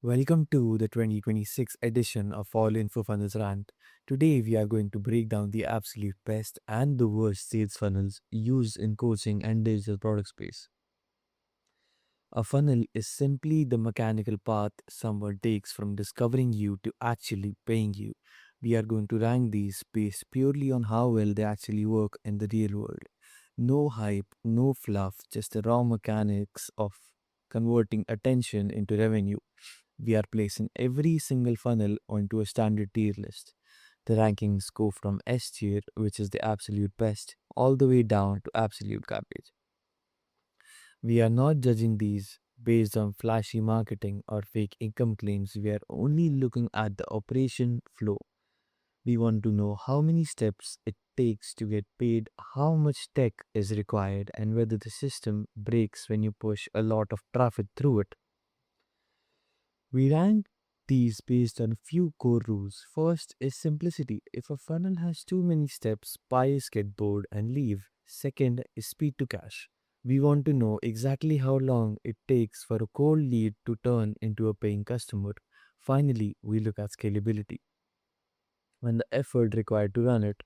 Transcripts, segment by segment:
Welcome to the 2026 edition of All Info Funnels Rant. Today we are going to break down the absolute best and the worst sales funnels used in coaching and digital product space. A funnel is simply the mechanical path someone takes from discovering you to actually paying you. We are going to rank these based purely on how well they actually work in the real world. No hype, no fluff, just the raw mechanics of converting attention into revenue. We are placing every single funnel onto a standard tier list. The rankings go from S tier, which is the absolute best, all the way down to absolute garbage. We are not judging these based on flashy marketing or fake income claims. We are only looking at the operation flow. We want to know how many steps it takes to get paid, how much tech is required, and whether the system breaks when you push a lot of traffic through it. We rank these based on a few core rules. First is simplicity. If a funnel has too many steps, buyers get bored and leave. Second is speed to cash. We want to know exactly how long it takes for a cold lead to turn into a paying customer. Finally, we look at scalability and the effort required to run it.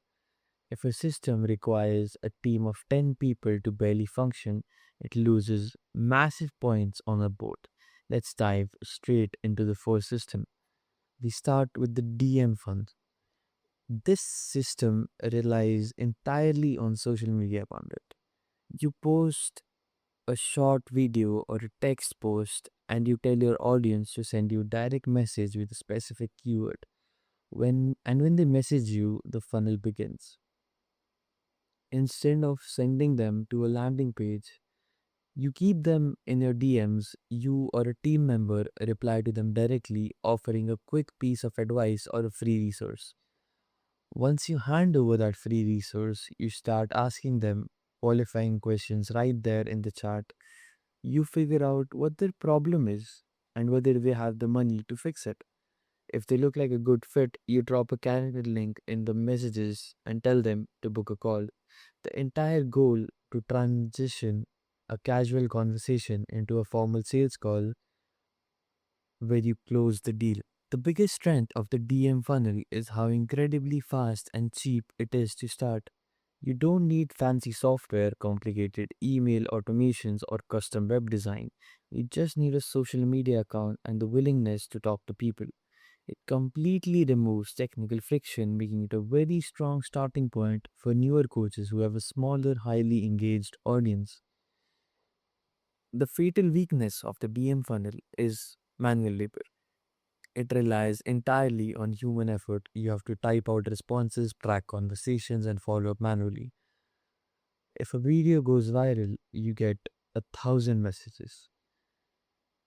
If a system requires a team of 10 people to barely function, it loses massive points on a board. Let's dive straight into the first system. We start with the DM fund. This system relies entirely on social media content. You post a short video or a text post and you tell your audience to send you direct message with a specific keyword. When they message you, the funnel begins. Instead of sending them to a landing page, you keep them in your DMs. You or a team member reply to them directly, offering a quick piece of advice or a free resource. Once you hand over that free resource, you start asking them qualifying questions right there in the chat. You figure out what their problem is and whether they have the money to fix it. If they look like a good fit, you drop a calendar link in the messages and tell them to book a call. The entire goal to transition a casual conversation into a formal sales call where you close the deal. The biggest strength of the DM funnel is how incredibly fast and cheap it is to start. You don't need fancy software, complicated email automations, or custom web design. You just need a social media account and the willingness to talk to people. It completely removes technical friction, making it a very strong starting point for newer coaches who have a smaller, highly engaged audience. The fatal weakness of the DM funnel is manual labor. It relies entirely on human effort. You have to type out responses, track conversations, and follow up manually. If a video goes viral, you get 1,000 messages.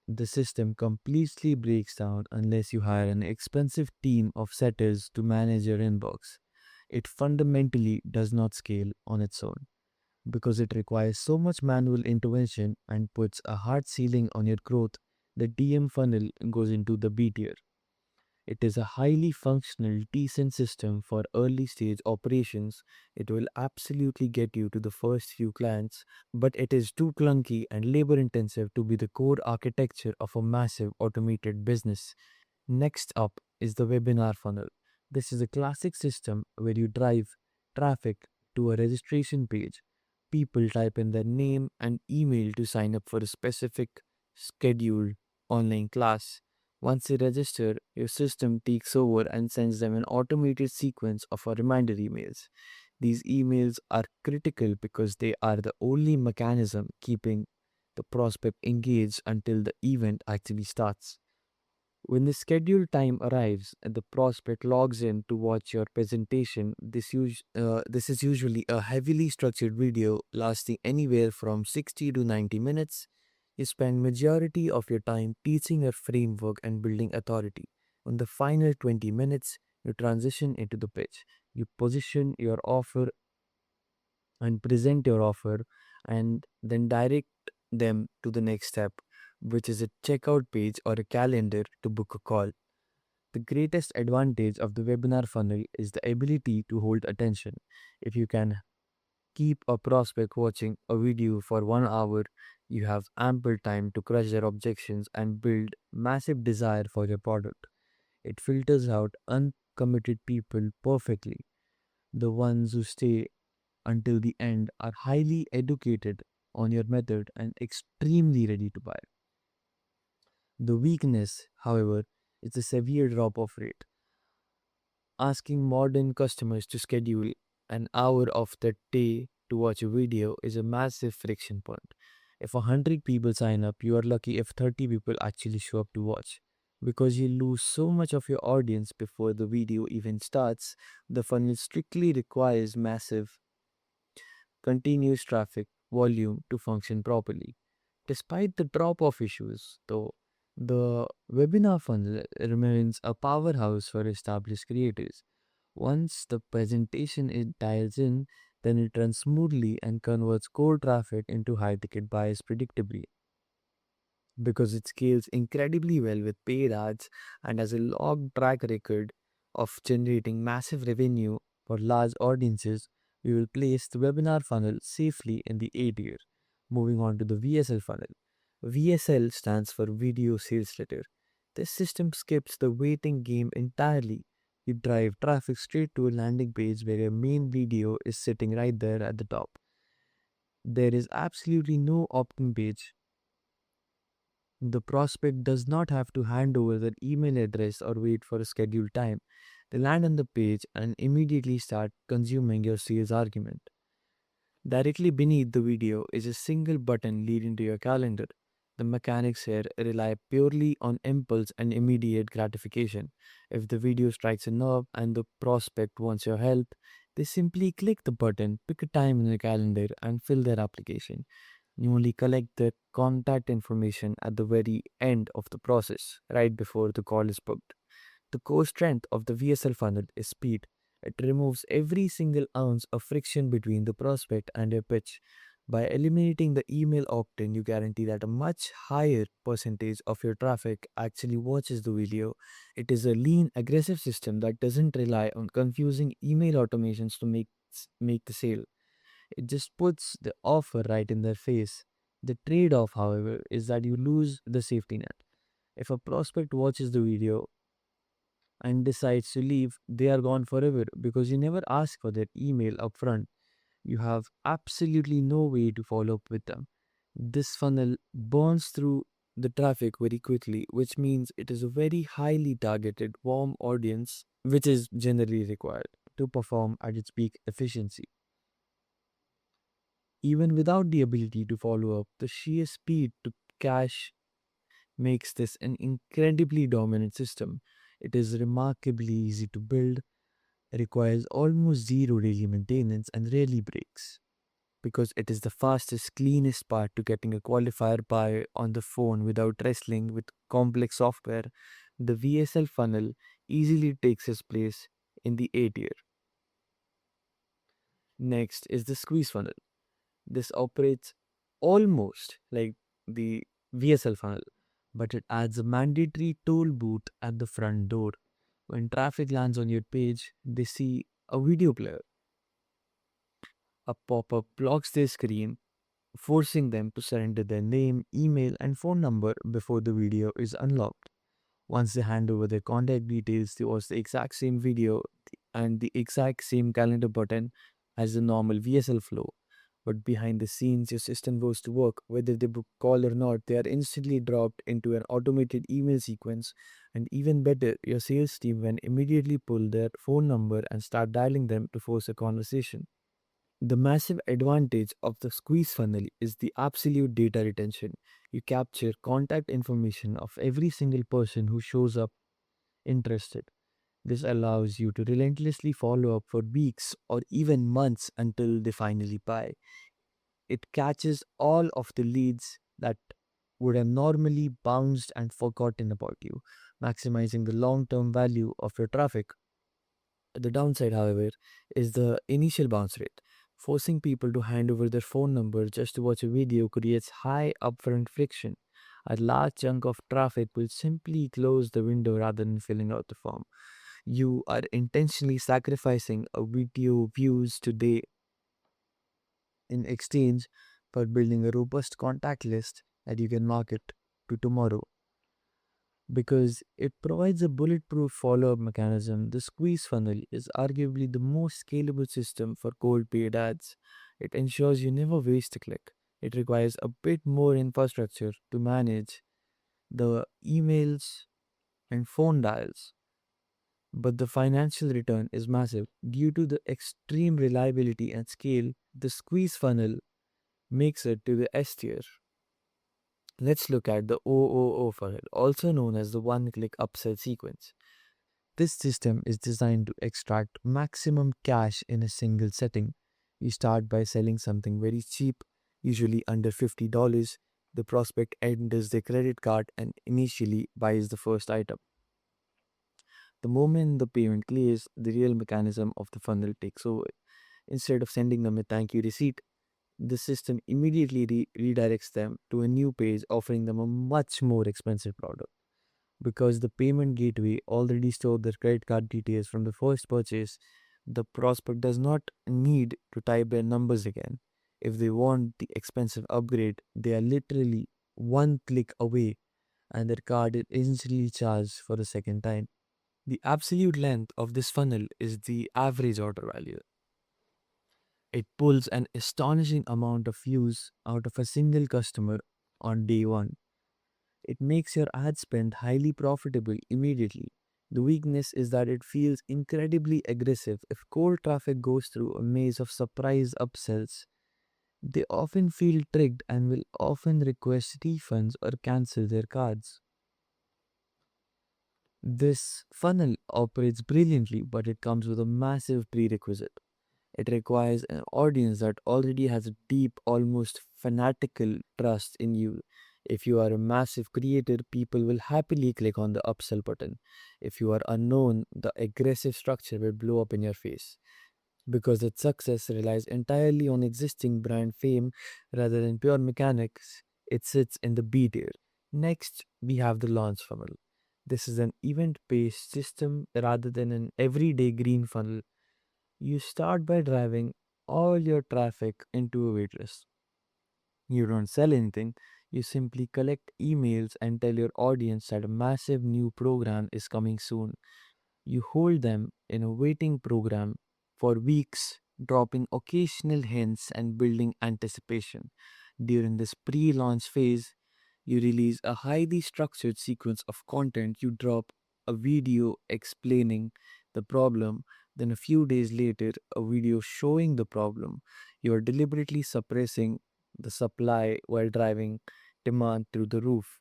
The system completely breaks down unless you hire an expensive team of setters to manage your inbox. It fundamentally does not scale on its own because it requires so much manual intervention and puts a hard ceiling on your growth. The DM funnel goes into the B tier. It is a highly functional, decent system for early stage operations. It will absolutely get you to the first few clients, but it is too clunky and labor intensive to be the core architecture of a massive automated business. Next up is the webinar funnel. This is a classic system where you drive traffic to a registration page. People type in their name and email to sign up for a specific scheduled online class. Once they register, your system takes over and sends them an automated sequence of reminder emails. These emails are critical because they are the only mechanism keeping the prospect engaged until the event actually starts. When the scheduled time arrives and the prospect logs in to watch your presentation, this is usually a heavily structured video lasting anywhere from 60 to 90 minutes. You spend majority of your time teaching your framework and building authority. On the final 20 minutes, you transition into the pitch. You position your offer and present your offer and then direct them to the next step, which is a checkout page or a calendar to book a call. The greatest advantage of the webinar funnel is the ability to hold attention. If you can keep a prospect watching a video for 1 hour, You have ample time to crush their objections and build massive desire for your product. It filters out uncommitted people perfectly. The ones who stay until the end are highly educated on your method and extremely ready to buy. The weakness, however, is the severe drop off rate. Asking modern customers to schedule an hour of their day to watch a video is a massive friction point. If 100 people sign up, you are lucky if 30 people actually show up to watch. Because you lose so much of your audience before the video even starts, the funnel strictly requires massive continuous traffic volume to function properly. Despite the drop off issues, though, the webinar funnel remains a powerhouse for established creators. Once the presentation dials in, then it runs smoothly and converts cold traffic into high ticket buyers predictably. Because it scales incredibly well with paid ads and has a long track record of generating massive revenue for large audiences, we will place the webinar funnel safely in the A tier. Moving on to the VSL funnel. VSL stands for Video Sales Letter. This system skips the waiting game entirely. You drive traffic straight to a landing page where your main video is sitting right there at the top. There is absolutely no opt-in page. The prospect does not have to hand over their email address or wait for a scheduled time. They land on the page and immediately start consuming your sales argument. Directly beneath the video is a single button leading to your calendar. The mechanics here rely purely on impulse and immediate gratification. If the video strikes a nerve and the prospect wants your help, they simply click the button, pick a time in the calendar, and fill their application. You only collect the contact information at the very end of the process, right before the call is booked. The core strength of the VSL funnel is speed. It removes every single ounce of friction between the prospect and your pitch. By eliminating the email opt-in, you guarantee that a much higher percentage of your traffic actually watches the video. It is a lean, aggressive system that doesn't rely on confusing email automations to make the sale. It just puts the offer right in their face. The trade off, however, is that you lose the safety net. If a prospect watches the video and decides to leave, they are gone forever because you never ask for their email upfront. You have absolutely no way to follow up with them. This funnel burns through the traffic very quickly, which means it is a very highly targeted, warm audience, which is generally required to perform at its peak efficiency. Even without the ability to follow up, the sheer speed to cache makes this an incredibly dominant system. It is remarkably easy to build, requires almost zero daily maintenance, and rarely breaks. Because it is the fastest, cleanest part to getting a qualifier buy on the phone without wrestling with complex software, the VSL funnel easily takes its place in the A tier. Next is the squeeze funnel. This operates almost like the VSL funnel, but it adds a mandatory toll booth at the front door. When traffic lands on your page, they see a video player. A pop up blocks their screen, forcing them to surrender their name, email, and phone number before the video is unlocked. Once they hand over their contact details, they watch the exact same video and the exact same calendar button as the normal VSL flow. But behind the scenes, your system goes to work. Whether they book call or not, they are instantly dropped into an automated email sequence. And even better, your sales team can immediately pull their phone number and start dialing them to force a conversation. The massive advantage of the squeeze funnel is the absolute data retention. You capture contact information of every single person who shows up interested. This allows you to relentlessly follow up for weeks or even months until they finally buy. It catches all of the leads that would have normally bounced and forgotten about you, maximizing the long term value of your traffic. The downside, however, is the initial bounce rate. Forcing people to hand over their phone number just to watch a video creates high upfront friction. A large chunk of traffic will simply close the window rather than filling out the form. You are intentionally sacrificing a video views today in exchange for building a robust contact list that you can market to tomorrow. Because it provides a bulletproof follow up mechanism, the squeeze funnel is arguably the most scalable system for cold paid ads. It ensures you never waste a click. It requires a bit more infrastructure to manage the emails and phone dials, but the financial return is massive. Due to the extreme reliability and scale, the squeeze funnel makes it to the S tier. Let's look at the OOO funnel, also known as the one click upsell sequence. This system is designed to extract maximum cash in a single setting. You start by selling something very cheap, usually under $50. The prospect enters their credit card and initially buys the first item. The moment the payment clears, the real mechanism of the funnel takes over. Instead of sending them a thank you receipt, the system immediately redirects them to a new page offering them a much more expensive product. Because the payment gateway already stored their credit card details from the first purchase, the prospect does not need to type their numbers again. If they want the expensive upgrade, they are literally one click away and their card is instantly charged for the second time. The absolute length of this funnel is the average order value. It pulls an astonishing amount of views out of a single customer on day one. It makes your ad spend highly profitable immediately. The weakness is that it feels incredibly aggressive. If cold traffic goes through a maze of surprise upsells, they often feel tricked and will often request refunds or cancel their cards. This funnel operates brilliantly, but it comes with a massive prerequisite. It requires an audience that already has a deep, almost fanatical trust in you. If you are a massive creator, people will happily click on the upsell button. If you are unknown, the aggressive structure will blow up in your face because its success relies entirely on existing brand fame rather than pure mechanics. It sits in the B tier. Next, we have the launch funnel. This is an event based system rather than an everyday green funnel. You start by driving all your traffic into a waitlist. You don't sell anything, you simply collect emails and tell your audience that a massive new program is coming soon. You hold them in a waiting program for weeks, dropping occasional hints and building anticipation. During this pre launch phase, you release a highly structured sequence of content. You drop a video explaining the problem, then a few days later, a video showing the problem. You are deliberately suppressing the supply while driving demand through the roof.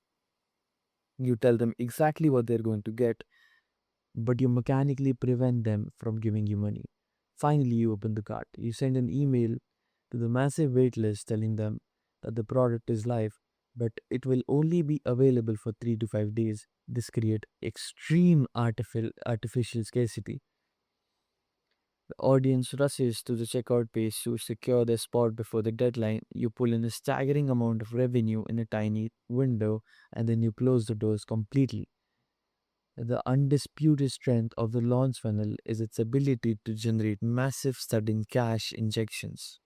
You tell them exactly what they're going to get, but you mechanically prevent them from giving you money. Finally, you open the cart. You send an email to the massive waitlist telling them that the product is live, but it will only be available for 3 to 5 days. This creates extreme artificial scarcity. The audience rushes to the checkout page to secure their spot before the deadline. You pull in a staggering amount of revenue in a tiny window and then you close the doors completely. The undisputed strength of the launch funnel is its ability to generate massive sudden cash injections.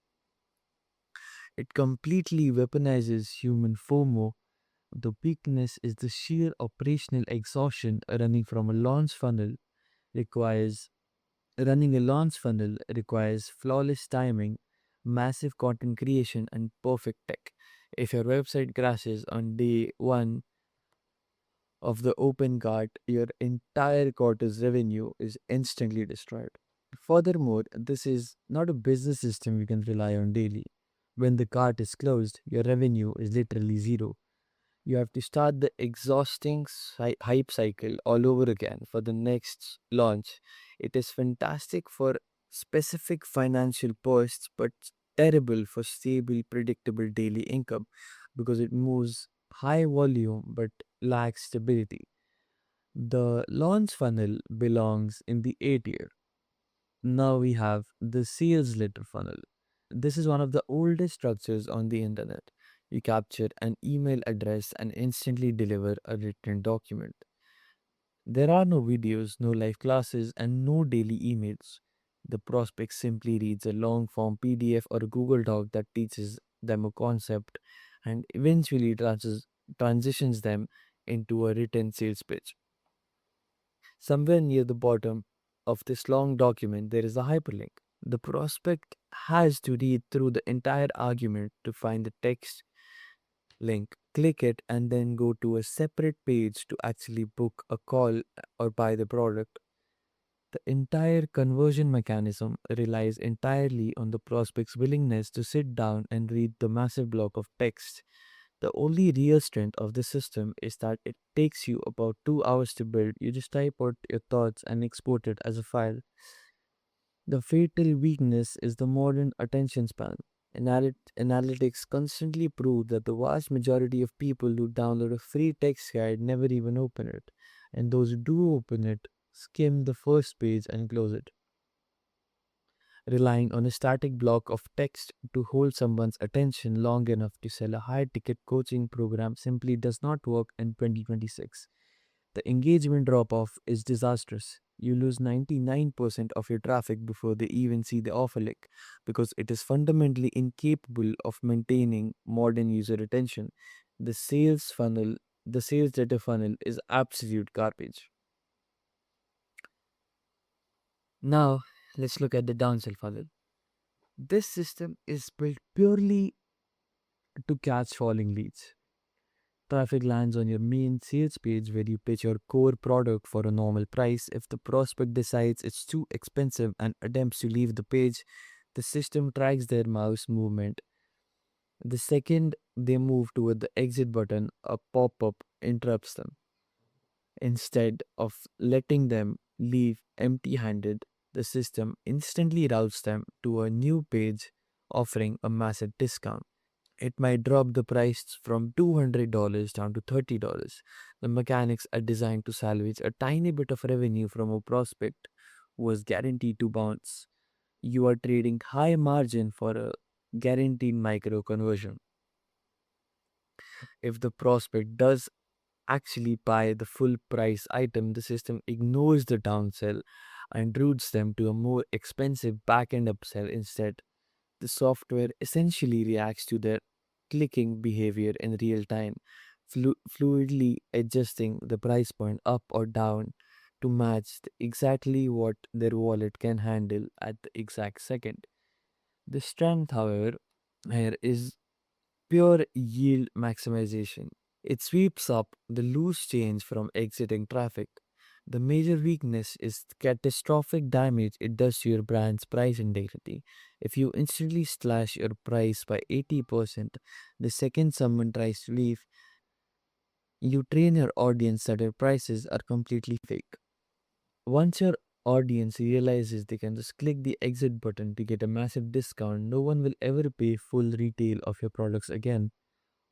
It completely weaponizes human FOMO. The weakness is the sheer operational exhaustion running from a launch funnel requires running a launch funnel requires flawless timing, massive content creation and perfect tech. If your website crashes on day 1 of the open cart, your entire quarter's revenue is instantly destroyed. Furthermore, this is not a business system you can rely on daily. When the cart is closed, your revenue is literally zero. You have to start the exhausting hype cycle all over again for the next launch. It is fantastic for specific financial bursts, but terrible for stable, predictable daily income because it moves high volume but lacks stability. The launch funnel belongs in the A tier. Now we have the sales letter funnel. This is one of the oldest structures on the internet. You capture an email address and instantly deliver a written document. There are no videos, no live classes, and no daily emails. The prospect simply reads a long form PDF or a Google Doc that teaches them a concept and eventually transitions them into a written sales pitch. Somewhere near the bottom of this long document, there is a hyperlink. The prospect has to read through the entire argument to find the text link, click it, and then go to a separate page to actually book a call or buy the product. The entire conversion mechanism relies entirely on the prospect's willingness to sit down and read the massive block of text. The only real strength of the system is that it takes you about 2 hours to build. You just type out your thoughts and export it as a file. The fatal weakness is the modern attention span. Analytics constantly prove that the vast majority of people who download a free text guide never even open it, and those who do open it skim the first page and close it. Relying on a static block of text to hold someone's attention long enough to sell a high ticket coaching program simply does not work in 2026. The engagement drop off is disastrous. You lose 99% of your traffic before they even see the offer link because it is fundamentally incapable of maintaining modern user attention. The sales funnel, the sales data funnel is absolute garbage. Now, let's look at the downsell funnel. This system is built purely to catch falling leads. Traffic lands on your main sales page where you pitch your core product for a normal price. If the prospect decides it's too expensive and attempts to leave the page, the system tracks their mouse movement. The second they move toward the exit button, a pop up interrupts them. Instead of letting them leave empty handed, the system instantly routes them to a new page offering a massive discount. It might drop the price from $200 down to $30. The mechanics are designed to salvage a tiny bit of revenue from a prospect who was guaranteed to bounce. You are trading high margin for a guaranteed micro conversion. If the prospect does actually buy the full price item, the system ignores the downsell and routes them to a more expensive back end upsell instead. The software essentially reacts to their clicking behavior in real time, fluidly adjusting the price point up or down to match exactly what their wallet can handle at the exact second. The strength, however, here is pure yield maximization. It sweeps up the loose change from exiting traffic. The major weakness is catastrophic damage it does to your brand's price integrity. If you instantly slash your price by 80% the second someone tries to leave, you train your audience that your prices are completely fake. Once your audience realizes they can just click the exit button to get a massive discount, no one will ever pay full retail of your products again.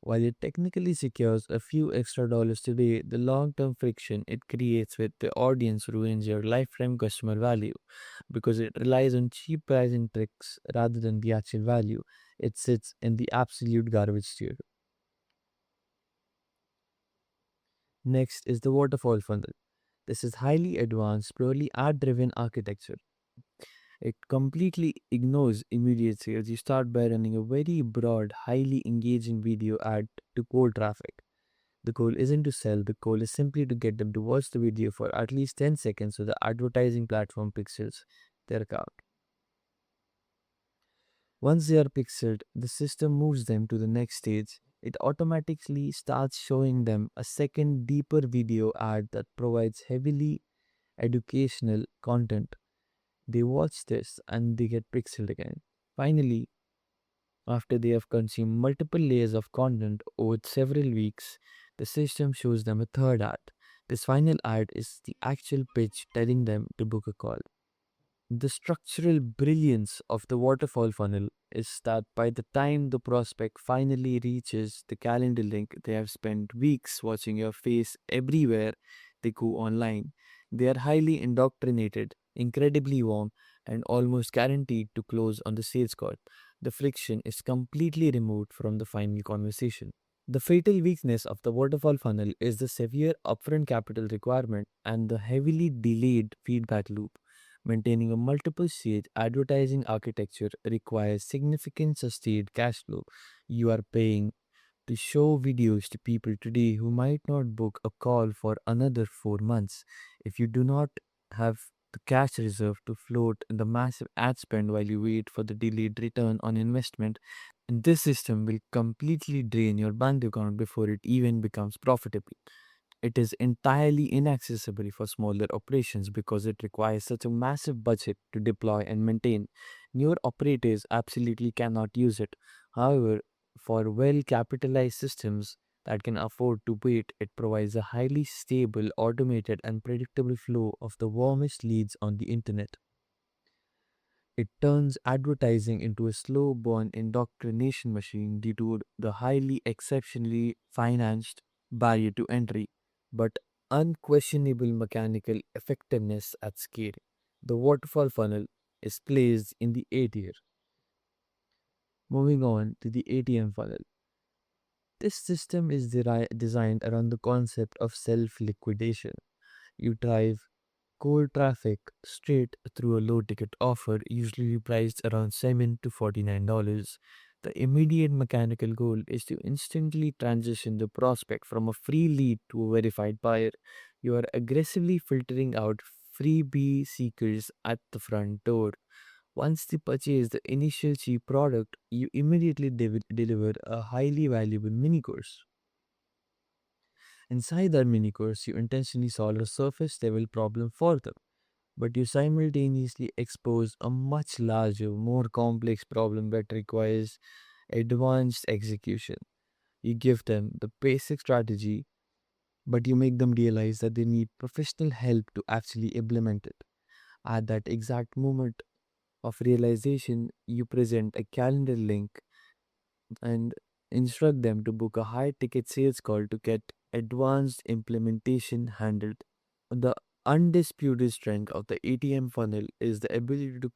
While it technically secures a few extra dollars today, the long term friction it creates with the audience ruins your lifetime customer value because it relies on cheap pricing tricks rather than the actual value. It sits in the absolute garbage tier. Next is the waterfall funnel. This is highly advanced, purely ad driven architecture. It completely ignores immediate sales. You start by running a very broad, highly engaging video ad to cold traffic. The goal isn't to sell, the goal is simply to get them to watch the video for at least 10 seconds so the advertising platform pixels their account. Once they are pixeled, the system moves them to the next stage. It automatically starts showing them a second, deeper video ad that provides heavily educational content. They watch this and they get pixeled again. Finally, after they have consumed multiple layers of content over several weeks, the system shows them a third ad. This final ad is the actual pitch telling them to book a call. The structural brilliance of the waterfall funnel is that by the time the prospect finally reaches the calendar link, they have spent weeks watching your face everywhere they go online. They are highly indoctrinated, incredibly warm, and almost guaranteed to close on the sales call. The friction is completely removed from the final conversation. The fatal weakness of the waterfall funnel is the severe upfront capital requirement and the heavily delayed feedback loop. Maintaining a multiple stage advertising architecture requires significant sustained cash flow. You are paying to show videos to people today who might not book a call for another 4 months. If you do not have the cash reserve to float the massive ad spend while you wait for the delayed return on investment, this system will completely drain your bank account before it even becomes profitable. It is entirely inaccessible for smaller operations because it requires such a massive budget to deploy and maintain. Newer operators absolutely cannot use it. However, for well capitalized systems that can afford to wait, it provides a highly stable, automated, and predictable flow of the warmest leads on the internet. It turns advertising into a slow burn indoctrination machine due to the highly exceptionally financed barrier to entry, but unquestionable mechanical effectiveness at scale. The waterfall funnel is placed in the A tier. Moving on to the ATM funnel. This system is designed around the concept of self liquidation. You drive cold traffic straight through a low ticket offer, usually priced around $7 to $49. The immediate mechanical goal is to instantly transition the prospect from a free lead to a verified buyer. You are aggressively filtering out freebie seekers at the front door. Once they purchase the initial cheap product, you immediately deliver a highly valuable mini course. Inside that mini course, you intentionally solve a surface level problem for them, but you simultaneously expose a much larger, more complex problem that requires advanced execution. You give them the basic strategy, but you make them realize that they need professional help to actually implement it. At that exact moment of realization, you present a calendar link and instruct them to book a high ticket sales call to get advanced implementation handled. The undisputed strength of the ATM funnel is the ability to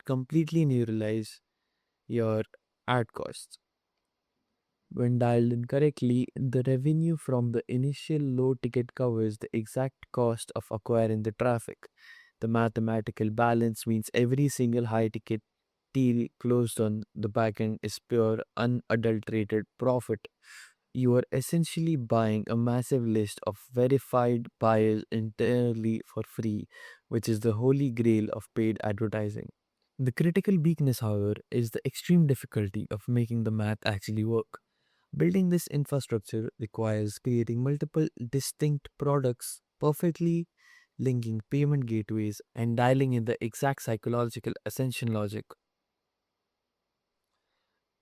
completely neuralize your ad costs. When dialed in correctly, the revenue from the initial low ticket covers the exact cost of acquiring the traffic. The mathematical balance means every single high ticket deal closed on the backend is pure, unadulterated profit. You are essentially buying a massive list of verified buyers entirely for free, which is the holy grail of paid advertising. The critical weakness, however, is the extreme difficulty of making the math actually work. Building this infrastructure requires creating multiple distinct products, perfectly linking payment gateways, and dialing in the exact psychological ascension logic.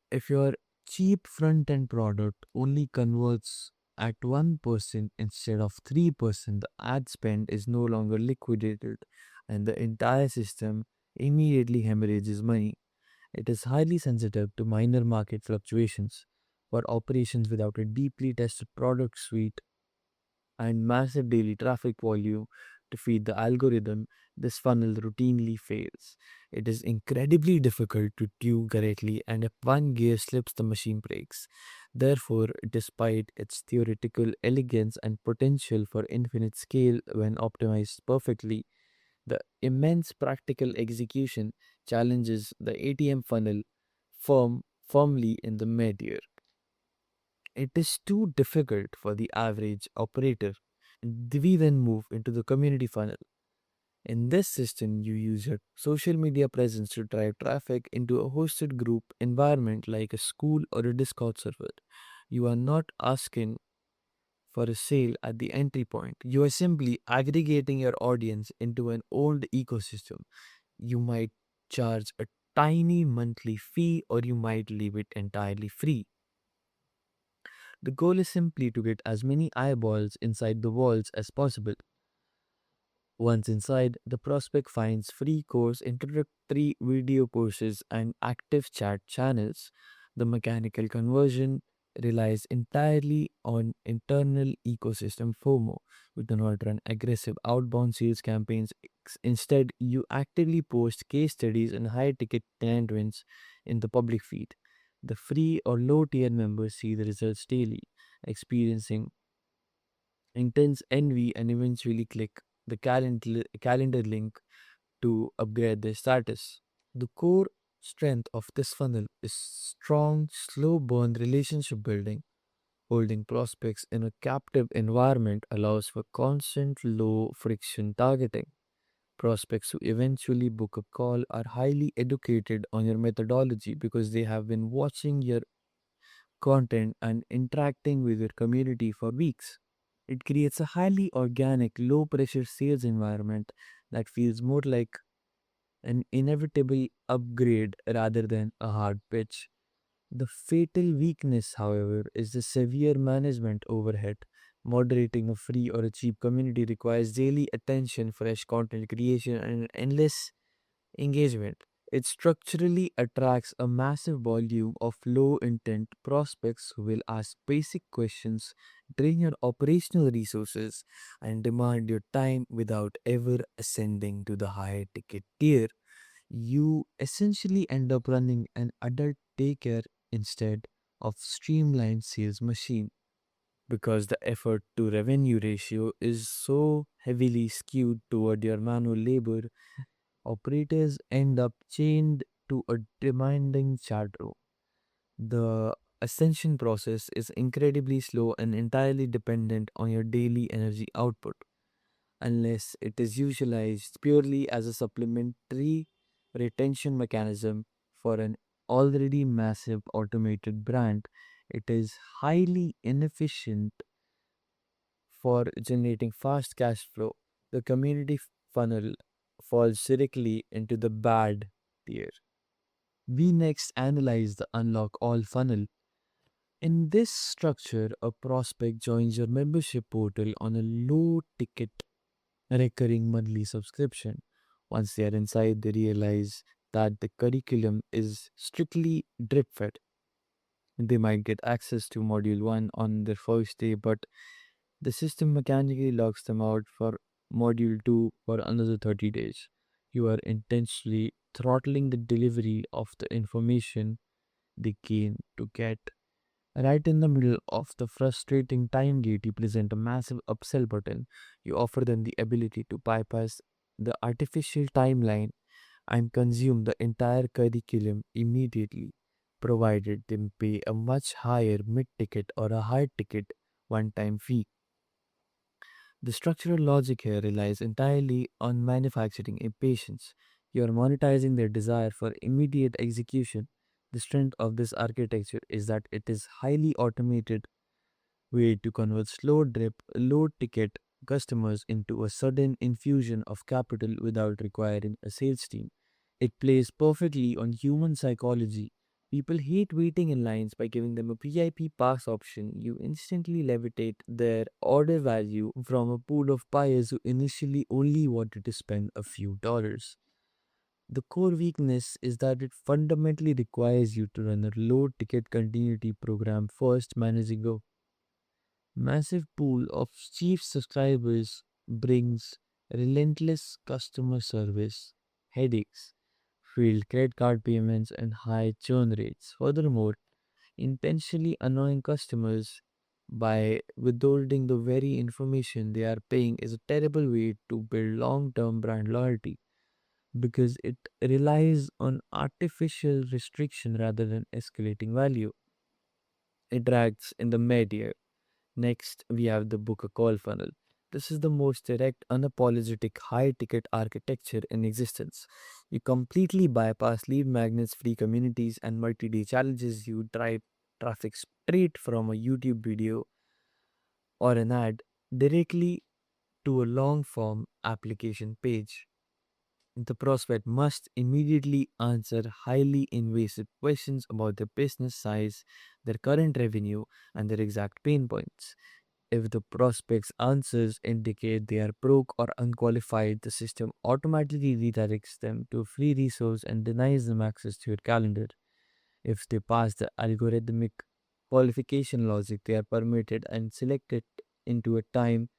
If your cheap front end product only converts at 1% instead of 3%, the ad spend is no longer liquidated and the entire system immediately hemorrhages money. It is highly sensitive to minor market fluctuations. For operations without a deeply tested product suite and massive daily traffic volume to feed the algorithm, this funnel routinely fails. It is incredibly difficult to tune correctly, and if one gear slips, the machine breaks. Therefore, despite its theoretical elegance and potential for infinite scale when optimized perfectly, the immense practical execution challenges the ATM funnel firmly in the mid-year. It is too difficult for the average operator. We then move into the community funnel. In this system, you use your social media presence to drive traffic into a hosted group environment like a school or a Discord server. You are not asking for a sale at the entry point. You are simply aggregating your audience into an old ecosystem. You might charge a tiny monthly fee or you might leave it entirely free. The goal is simply to get as many eyeballs inside the walls as possible. Once inside, the prospect finds free course, introductory video courses, and active chat channels. The mechanical conversion relies entirely on internal ecosystem FOMO. We do not run aggressive outbound sales campaigns. Instead, you actively post case studies and high ticket client wins in the public feed. The free or low tier members see the results daily, experiencing intense envy and eventually click the calendar link to upgrade their status. The core strength of this funnel is strong, slow burn relationship building. Holding prospects in a captive environment allows for constant low friction targeting. Prospects who eventually book a call are highly educated on your methodology because they have been watching your content and interacting with your community for weeks. It creates a highly organic, low pressure sales environment that feels more like an inevitable upgrade rather than a hard pitch. The fatal weakness, however, is the severe management overhead. Moderating a free or a cheap community requires daily attention, fresh content creation, and endless engagement. It structurally attracts a massive volume of low intent prospects who will ask basic questions, drain your operational resources, and demand your time without ever ascending to the higher ticket tier. You essentially end up running an adult daycare instead of streamlined sales machine because the effort to revenue ratio is so heavily skewed toward your manual labor. Operators end up chained to a demanding chat room. The ascension process is incredibly slow and entirely dependent on your daily energy output. Unless it is utilized purely as a supplementary retention mechanism for an already massive automated brand, it is highly inefficient for generating fast cash flow. The community funnel falls directly into the bad tier. We next analyze the unlock all funnel. In this structure, a prospect joins your membership portal on a low ticket recurring monthly subscription. Once they are inside, they realize that the curriculum is strictly drip fed. They might get access to Module 1 on their first day, but the system mechanically locks them out for Module 2 for another 30 days. You are intentionally throttling the delivery of the information they came to get. Right in the middle of the frustrating time gate, you present a massive upsell button. You offer them the ability to bypass the artificial timeline and consume the entire curriculum immediately, provided they pay a much higher mid ticket or a high ticket one time fee. The structural logic here relies entirely on manufacturing impatience. You are monetizing their desire for immediate execution. The strength of this architecture is that it is highly automated way to convert slow drip, low ticket customers into a sudden infusion of capital without requiring a sales team. It plays perfectly on human psychology. People hate waiting in lines. By giving them a VIP pass option, you instantly levitate their order value from a pool of buyers who initially only wanted to spend a few dollars. The core weakness is that it fundamentally requires you to run a low ticket continuity program first, managing a massive pool of chief subscribers brings relentless customer service, headaches, failed credit card payments, and high churn rates. Furthermore, intentionally annoying customers by withholding the very information they are paying is a terrible way to build long term brand loyalty because it relies on artificial restriction rather than escalating value. It drags in the media. Next, we have the book a call funnel. This is the most direct, unapologetic, high ticket architecture in existence. You completely bypass lead magnets, free communities, and multi day challenges. You drive traffic straight from a YouTube video or an ad directly to a long form application page. The prospect must immediately answer highly invasive questions about their business size, their current revenue, and their exact pain points. If the prospect's answers indicate they are broke or unqualified, the system automatically redirects them to a free resource and denies them access to your calendar. If they pass the algorithmic qualification logic, they are permitted and selected into a time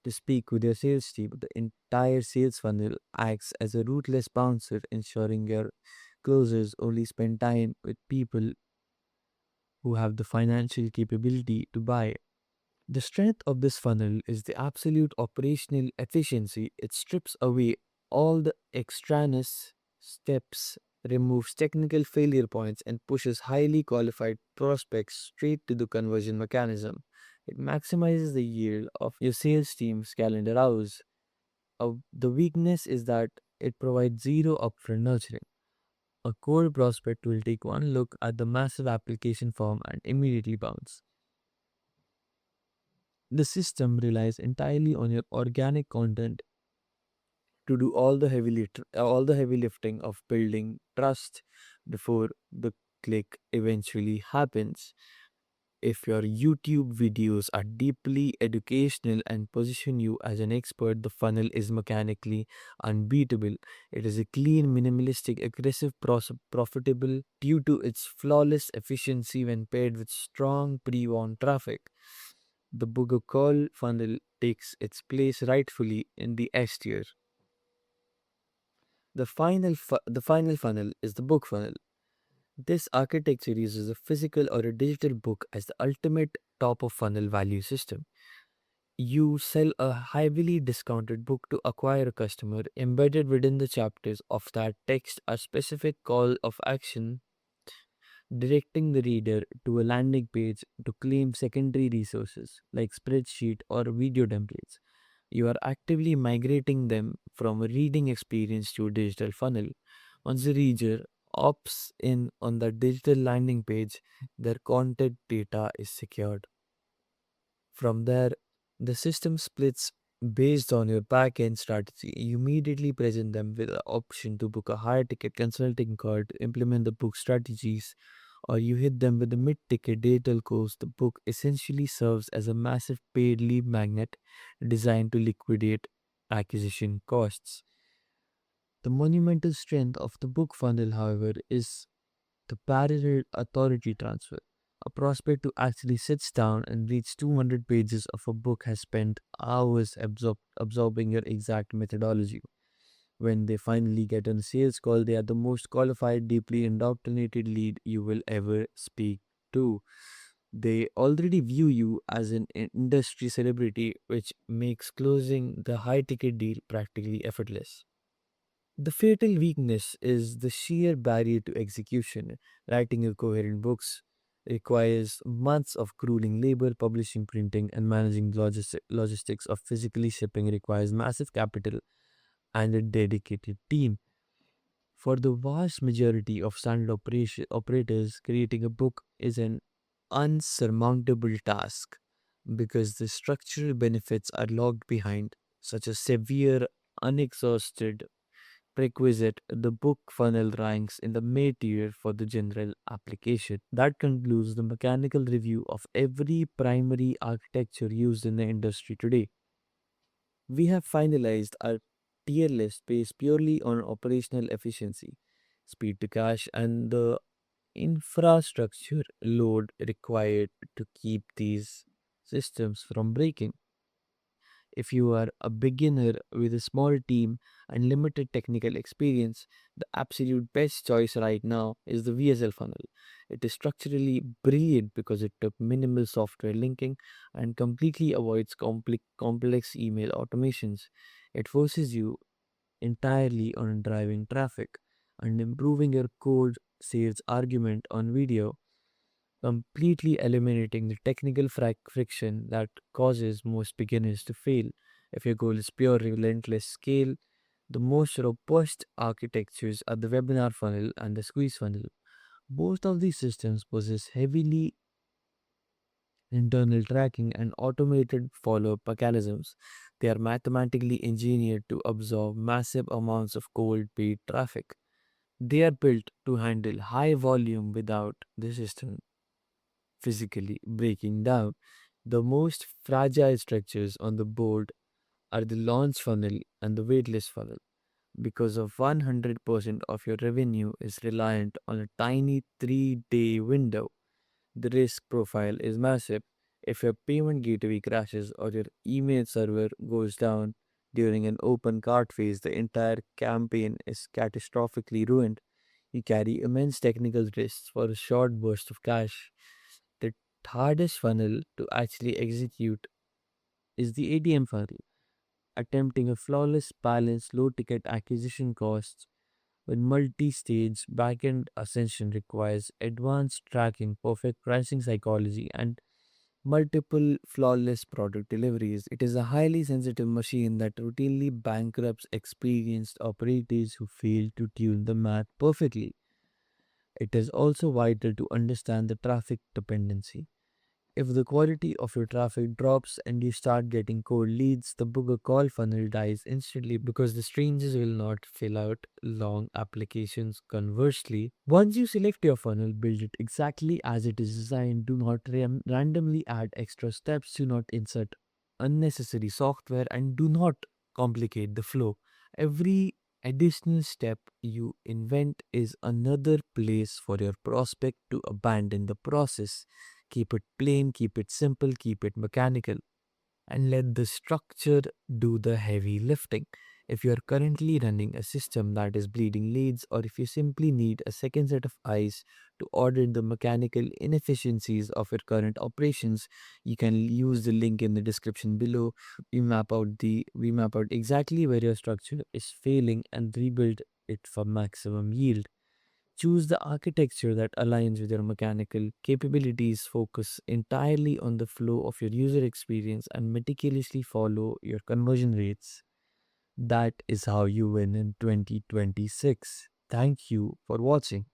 to speak with your sales team. The entire sales funnel acts as a ruthless bouncer, ensuring your closers only spend time with people who have the financial capability to buy. The strength of this funnel is the absolute operational efficiency. It strips away all the extraneous steps, removes technical failure points, and pushes highly qualified prospects straight to the conversion mechanism. It maximizes the yield of your sales team's calendar hours. The weakness is that it provides zero upfront nurturing. A cold prospect will take one look at the massive application form and immediately bounce. The system relies entirely on your organic content to do all the heavy lifting of building trust before the click eventually happens. If your YouTube videos are deeply educational and position you as an expert, the funnel is mechanically unbeatable. It is a clean, minimalistic, aggressive, profitable due to its flawless efficiency when paired with strong pre-warm traffic. The Booger Call funnel takes its place rightfully in the S tier. The final funnel is the book funnel. This architecture uses a physical or a digital book as the ultimate top of funnel value system. You sell a heavily discounted book to acquire a customer. Embedded within the chapters of that text a specific call of action directing the reader to a landing page to claim secondary resources like spreadsheet or video templates. You are actively migrating them from a reading experience to a digital funnel. Once the reader opts in on the digital landing page, their content data is secured. From there, the system splits based on your backend strategy. You immediately present them with the option to book a higher ticket consulting call to implement the book strategies, or you hit them with a mid ticket digital course. The book essentially serves as a massive paid lead magnet designed to liquidate acquisition costs. The monumental strength of the book funnel, however, is the parallel authority transfer. A prospect who actually sits down and reads 200 pages of a book has spent hours absorbing your exact methodology. When they finally get on a sales call, they are the most qualified, deeply indoctrinated lead you will ever speak to. They already view you as an industry celebrity, which makes closing the high ticket deal practically effortless. The fatal weakness is the sheer barrier to execution. Writing a coherent books requires months of grueling labor, publishing, printing, and managing logistics of physically shipping requires massive capital and a dedicated team. For the vast majority of standard operators, creating a book is an unsurmountable task because the structural benefits are locked behind such a severe, unexhausted prerequisite. The book funnel ranks in the mid tier for the general application. That concludes the mechanical review of every primary architecture used in the industry today. We have finalized our tier list based purely on operational efficiency, speed to cache, and the infrastructure load required to keep these systems from breaking. If you are a beginner with a small team and limited technical experience, the absolute best choice right now is the VSL funnel. It is structurally brilliant because it took minimal software linking and completely avoids complex email automations. It forces you entirely on driving traffic and improving your code sales argument on video, completely eliminating the technical friction that causes most beginners to fail. If your goal is pure relentless scale, the most robust architectures are the webinar funnel and the squeeze funnel. Both of these systems possess heavily internal tracking and automated follow-up mechanisms. They are mathematically engineered to absorb massive amounts of cold paid traffic. They are built to handle high volume without the system physically breaking down. The most fragile structures on the board are the launch funnel and the waitlist funnel. Because of 100% of your revenue is reliant on a tiny 3-day window, the risk profile is massive. If your payment gateway crashes or your email server goes down during an open cart phase, the entire campaign is catastrophically ruined. You carry immense technical risks for a short burst of cash. The hardest funnel to actually execute is the ATM funnel. attempting a flawless balance, low ticket acquisition costs with multi-stage backend ascension requires advanced tracking, perfect pricing psychology, and multiple flawless product deliveries. It is a highly sensitive machine that routinely bankrupts experienced operators who fail to tune the math perfectly. It is also vital to understand the traffic dependency. If the quality of your traffic drops and you start getting cold leads, the booker call funnel dies instantly because the strangers will not fill out long applications. Conversely, once you select your funnel, build it exactly as it is designed. Do not randomly add extra steps, do not insert unnecessary software, and do not complicate the flow. Every additional step you invent is another place for your prospect to abandon the process. Keep it plain, keep it simple, keep it mechanical, and let the structure do the heavy lifting. If you are currently running a system that is bleeding leads, or if you simply need a second set of eyes to audit the mechanical inefficiencies of your current operations, you can use the link in the description below. We map out exactly where your structure is failing and rebuild it for maximum yield. Choose the architecture that aligns with your mechanical capabilities, focus entirely on the flow of your user experience, and meticulously follow your conversion rates. That is how you win in 2026. Thank you for watching.